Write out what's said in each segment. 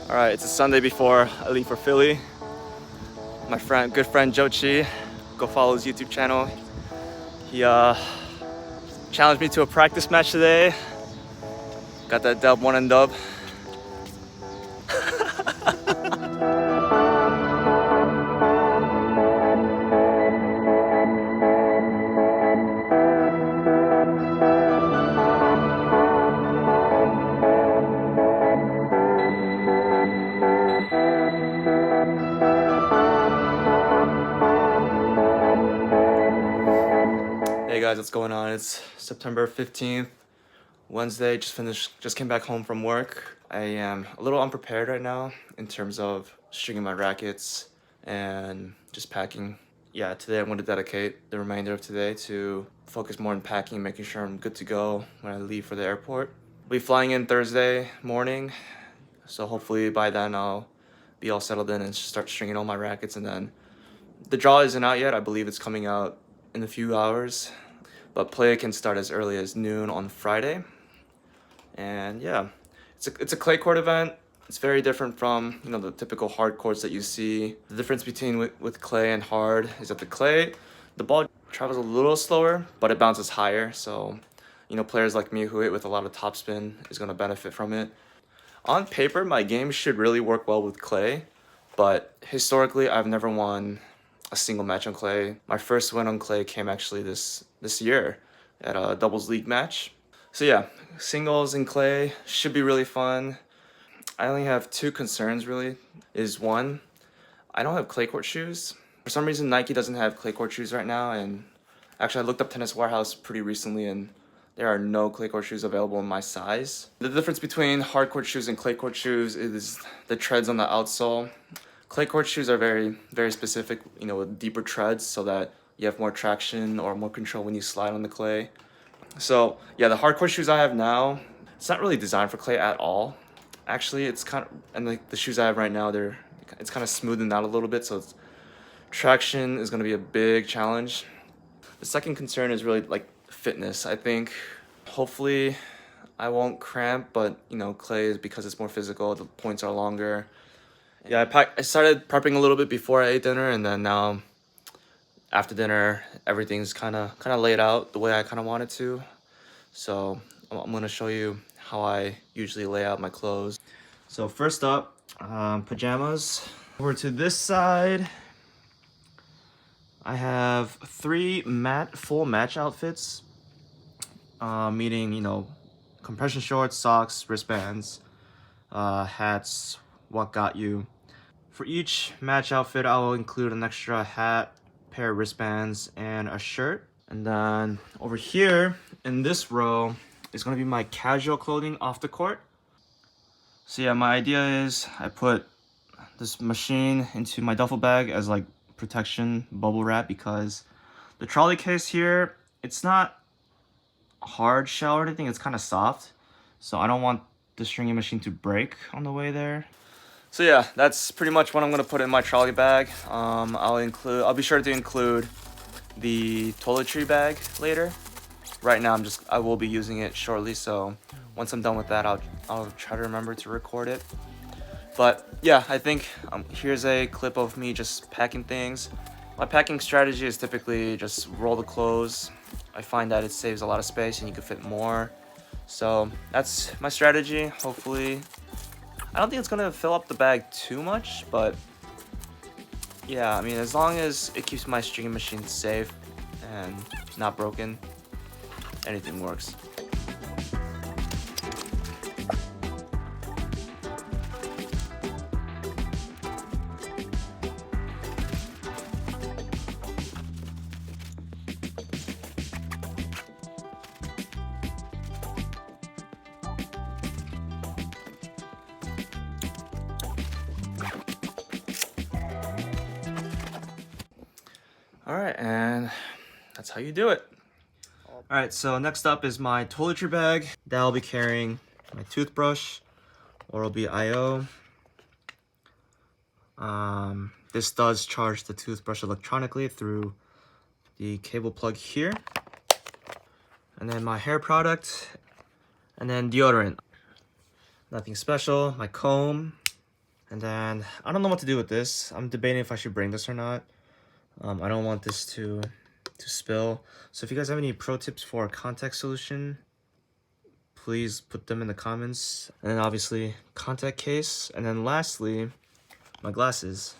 All right, it's a Sunday before I leave for Philly. My good friend Jochi, go follow his YouTube channel. He challenged me to a practice match today. Got that dub, one and dub. Hey guys, what's going on? It's September 15th, Wednesday. Just came back home from work. I am a little unprepared right now in terms of stringing my rackets and just packing. Yeah, today I'm going to dedicate the remainder of today to focus more on packing, making sure I'm good to go when I leave for the airport. We'll be flying in Thursday morning, so hopefully by then I'll be all settled in and start stringing all my rackets. And then the draw isn't out yet. I believe it's coming out in a few hours, but play can start as early as noon on Friday. And yeah, it's a clay court event. It's very different from, you know, the typical hard courts that you see. The difference between with clay and hard is that the clay, the ball travels a little slower, but it bounces higher. So, you know, players like me who hit with a lot of topspin is going to benefit from it. On paper, my game should really work well with clay, but historically, I've never won a single match on clay. My first win on clay came actually this year at a doubles league match. So yeah, singles in clay should be really fun. I only have two concerns really. Is one, I don't have clay court shoes. For some reason, Nike doesn't have clay court shoes right now, and actually I looked up Tennis Warehouse pretty recently and there are no clay court shoes available in my size. The difference between hard court shoes and clay court shoes is the treads on the outsole. Clay court shoes are very, very specific, you know, with deeper treads so that you have more traction or more control when you slide on the clay. So yeah, the hard court shoes I have now, it's not really designed for clay at all. Actually, it's kind of, and the shoes I have right now, it's kind of smoothened out a little bit, so traction is going to be a big challenge. The second concern is really like fitness. I think hopefully I won't cramp, but you know, clay is, because it's more physical, the points are longer. Yeah, I started prepping a little bit before I ate dinner, and then now after dinner everything's kind of laid out the way I kind of want it to. So I'm going to show you how I usually lay out my clothes. So first up, pajamas. Over to this side, I have three full match outfits, meaning, you know, compression shorts, socks, wristbands, hats, what got you. For each match outfit, I will include an extra hat, pair of wristbands, and a shirt. And then over here in this row is going to be my casual clothing off the court. So yeah, my idea is I put this machine into my duffel bag as like protection bubble wrap, because the trolley case here, it's not hard shell or anything, it's kind of soft. So I don't want the stringing machine to break on the way there. So yeah, that's pretty much what I'm gonna put in my trolley bag. I'll be sure to include the toiletry bag later. Right now I will be using it shortly, so once I'm done with that, I'll try to remember to record it. But yeah, I think here's a clip of me just packing things. My packing strategy is typically just roll the clothes. I find that it saves a lot of space and you can fit more. So that's my strategy. Hopefully, I don't think it's gonna fill up the bag too much, but yeah, I mean, as long as it keeps my stringing machine safe and not broken, anything works. All right, and that's how you do it. All right, so next up is my toiletry bag. That I'll be carrying my toothbrush, Oral-B IO. This does charge the toothbrush electronically through the cable plug here. And then my hair product, and then deodorant. Nothing special. My comb, And then I don't know what to do with this. I'm debating if I should bring this or not. I don't want this to spill. So if you guys have any pro tips for a contact solution, please put them in the comments. And then obviously contact case. And then lastly, my glasses.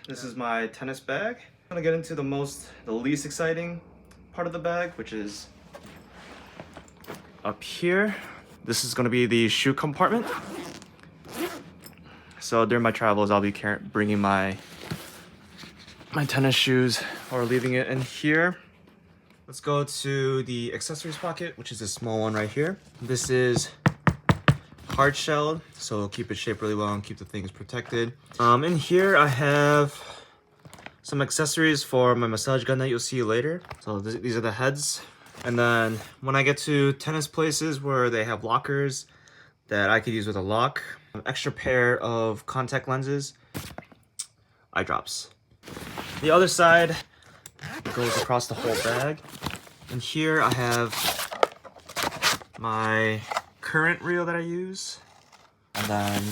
This is my tennis bag. I'm gonna get into the least exciting part of the bag, which is up here. This is gonna be the shoe compartment. So during my travels, I'll be bringing my tennis shoes or leaving it in here. Let's go to the accessories pocket, which is a small one right here. This is hard shelled, so it'll keep it shaped really well and keep the things protected. In here I have some accessories for my massage gun that you'll see later. So these are the heads. And then when I get to tennis places where they have lockers that I could use with a lock, an extra pair of contact lenses, eye drops. The other side goes across the whole bag. And here I have my current reel that I use. And then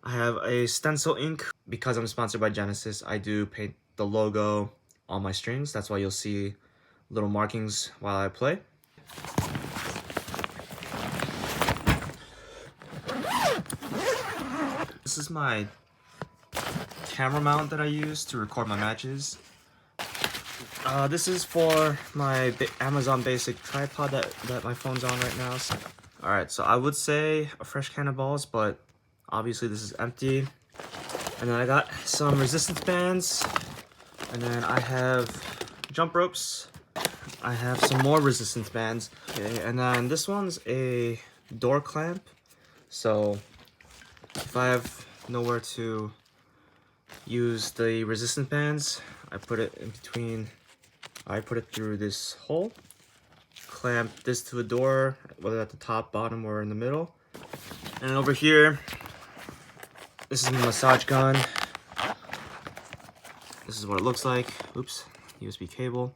I have a stencil ink. Because I'm sponsored by Genesis, I do paint the logo on my strings. That's why you'll see little markings while I play. This is my camera mount that I use to record my matches. This is for my Amazon basic tripod that my phone's on right now. Alright, so I would say a fresh can of balls, but obviously this is empty. And then I got some resistance bands. And then I have jump ropes. I have some more resistance bands. Okay, and then this one's a door clamp. So if I have nowhere to use the resistance bands, I put it in between. I put it through this hole, clamp this to a door, whether at the top, bottom, or in the middle. And over here, this is my massage gun. This is what it looks like. Oops, USB cable.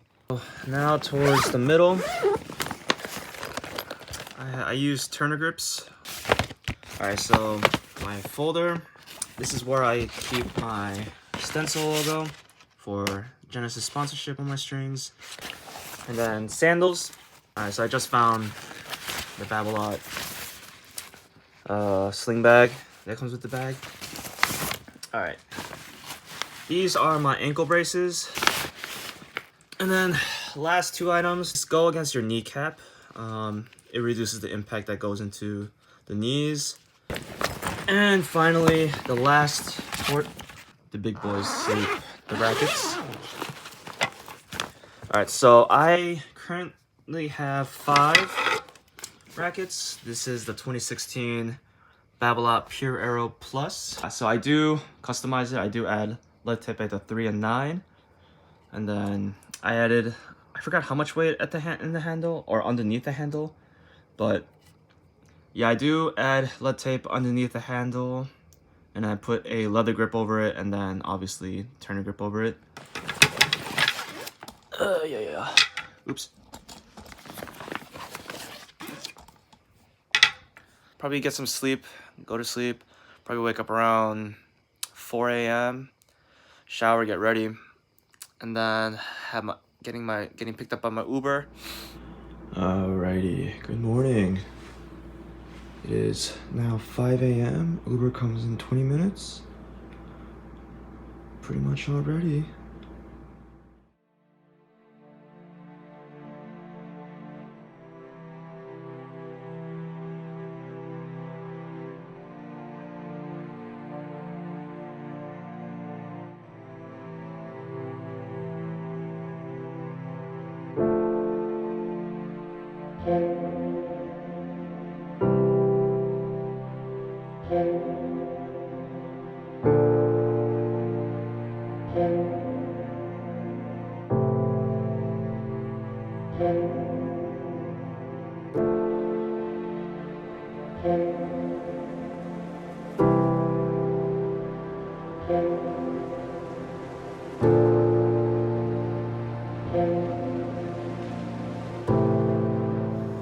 Now towards the middle, I use Turner grips. Alright, so my folder. This is where I keep my stencil logo for Genesis sponsorship on my strings. And then sandals. Alright, so I just found the Babolat sling bag that comes with the bag. Alright. These are my ankle braces. And then last two items, just go against your kneecap. It reduces the impact that goes into the knees. And finally, the last sport, the big boys sleep, the rackets. Alright, so I currently have 5 rackets. This is the 2016 Babolat Pure Aero Plus. So I do customize it. I do add lead tip at the 3 and 9. And then I added, I forgot how much weight at the in the handle or underneath the handle. But yeah, I do add lead tape underneath the handle. And I put a leather grip over it, and then obviously Turner grip over it. Yeah. Oops. Probably get some sleep, go to sleep. Probably wake up around 4 a.m. Shower, get ready, and then have getting picked up by my Uber. Alrighty, good morning. It is now 5 a.m. Uber comes in 20 minutes. Pretty much all ready.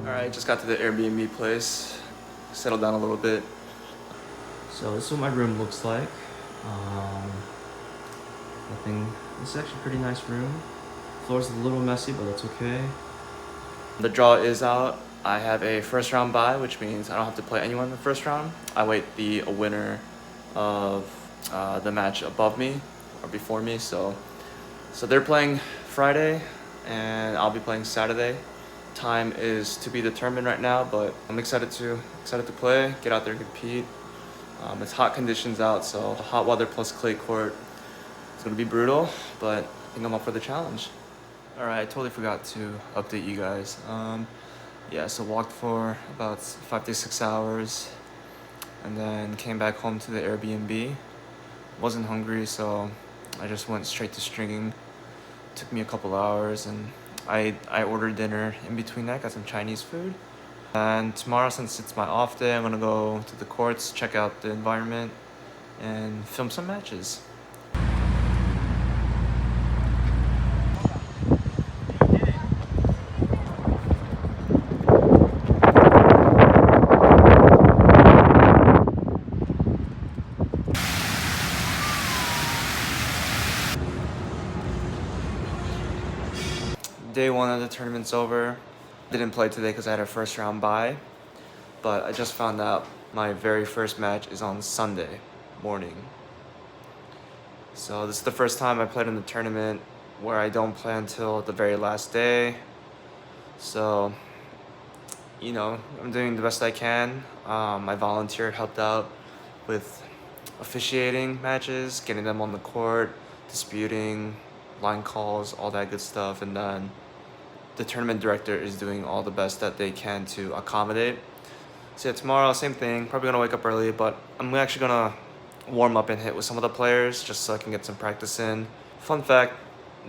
Alright, just got to the Airbnb place, settled down a little bit. So this is what my room looks like. This is actually a pretty nice room. Floor's a little messy, but that's okay. The draw is out. I have a first round bye, which means I don't have to play anyone in the first round. I wait a winner of the match above me or before me. So they're playing Friday and I'll be playing Saturday. Time is to be determined right now, but I'm excited to play, get out there and compete. It's hot conditions out, so hot weather plus clay court. It's gonna be brutal, but I think I'm up for the challenge. Alright, I totally forgot to update you guys. So walked for about 5 to 6 hours and then came back home to the Airbnb. Wasn't hungry, so I just went straight to stringing. Took me a couple hours and I ordered dinner in between that, got some Chinese food. And tomorrow, since it's my off day, I'm gonna go to the courts, check out the environment, and film some matches. Day one of the tournament's over. Didn't play today because I had a first round bye, but I just found out my very first match is on Sunday morning. So this is the first time I played in the tournament where I don't play until the very last day. So, I'm doing the best I can. My volunteer helped out with officiating matches, getting them on the court, disputing, line calls, all that good stuff, and then the tournament director is doing all the best that they can to accommodate. So tomorrow, same thing, probably gonna wake up early, but I'm actually gonna warm up and hit with some of the players just so I can get some practice in. Fun fact,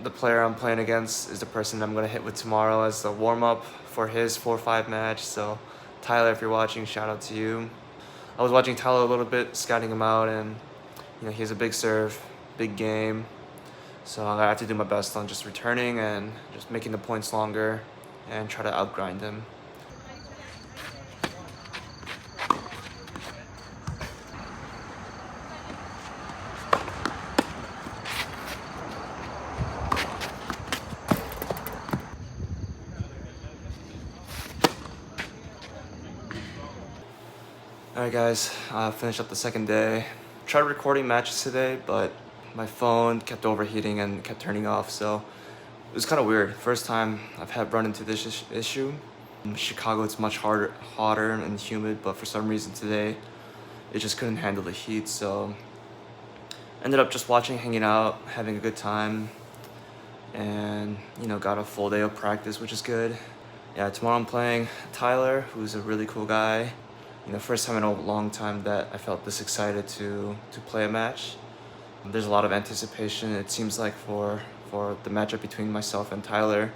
the player I'm playing against is the person I'm gonna hit with tomorrow as the warm up for his 4-5 match. So Tyler, if you're watching, shout out to you. I was watching Tyler a little bit, scouting him out, and he has a big serve, big game. So I have to do my best on just returning and just making the points longer and try to outgrind him. Alright guys, finished up the second day. Tried recording matches today, but my phone kept overheating and kept turning off, so it was kind of weird. First time I've run into this issue. In Chicago, it's much hotter and humid, but for some reason today, it just couldn't handle the heat, so ended up just watching, hanging out, having a good time, and got a full day of practice, which is good. Yeah, tomorrow I'm playing Tyler, who's a really cool guy. First time in a long time that I felt this excited to play a match. There's a lot of anticipation. It seems like for the matchup between myself and Tyler,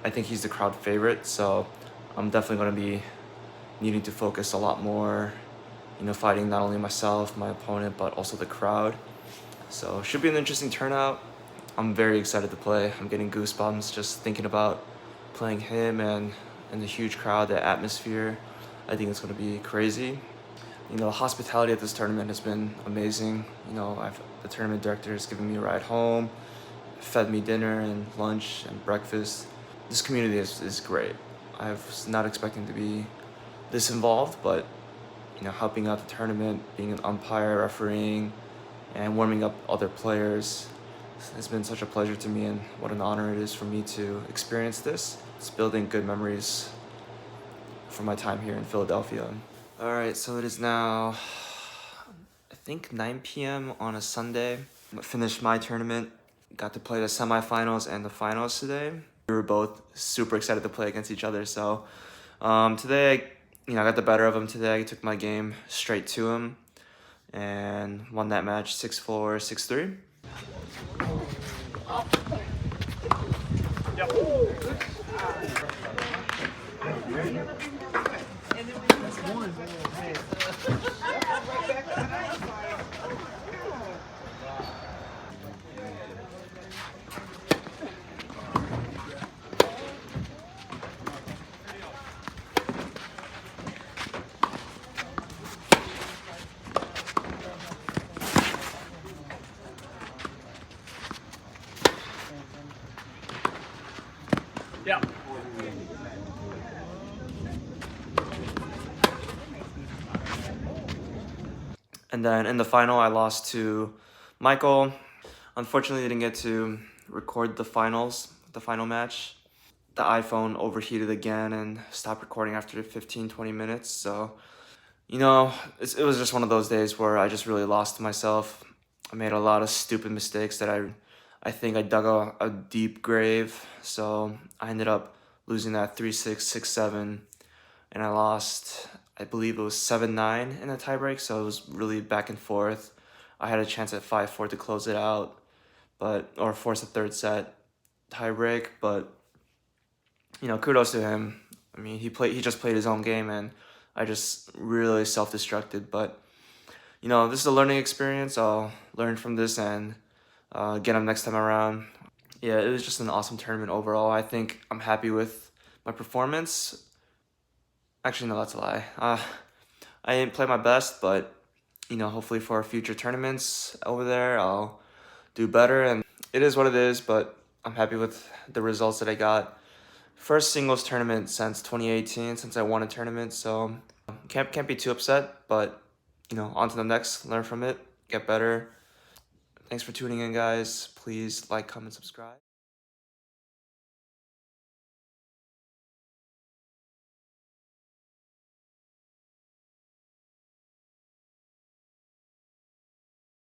I think he's the crowd favorite, so I'm definitely going to be needing to focus a lot more, fighting not only myself, my opponent, but also the crowd. So should be an interesting turnout. I'm very excited to play. I'm getting goosebumps just thinking about playing him and the huge crowd, the atmosphere. I think it's going to be crazy. The hospitality at this tournament has been amazing. The tournament director has given me a ride home, fed me dinner and lunch and breakfast. This community is great. I was not expecting to be this involved, but helping out the tournament, being an umpire, refereeing, and warming up other players has been such a pleasure to me, and what an honor it is for me to experience this. It's building good memories for my time here in Philadelphia. Alright, so it is now, I think 9 p.m. on a Sunday. I finished my tournament, got to play the semifinals and the finals today. We were both super excited to play against each other, so today, I got the better of him today. I took my game straight to him and won that match 6-4, 6-3. Yep. And then in the final, I lost to Michael. Unfortunately, I didn't get to record the final match. The iPhone overheated again and stopped recording after 15-20 minutes. So, you know, it was just one of those days where I just really lost myself. I made a lot of stupid mistakes that I think I dug a deep grave. So I ended up losing that 3-6, 6-7, and I lost, I believe it was 7-9 in the tiebreak. So it was really back and forth. I had a chance at 5-4 to close it out, or force a third set tiebreak. But you know, kudos to him. I mean, he just played his own game, and I just really self-destructed. But you know, this is a learning experience. I'll learn from this and get him next time around. Yeah, it was just an awesome tournament overall. I think I'm happy with my performance. Actually, no, that's a lie. I didn't play my best, but you know, hopefully for future tournaments over there, I'll do better. And it is what it is, but I'm happy with the results that I got. First singles tournament since 2018, since I won a tournament, so can't be too upset, but you know, on to the next, learn from it, get better. Thanks for tuning in, guys. Please like, comment, subscribe.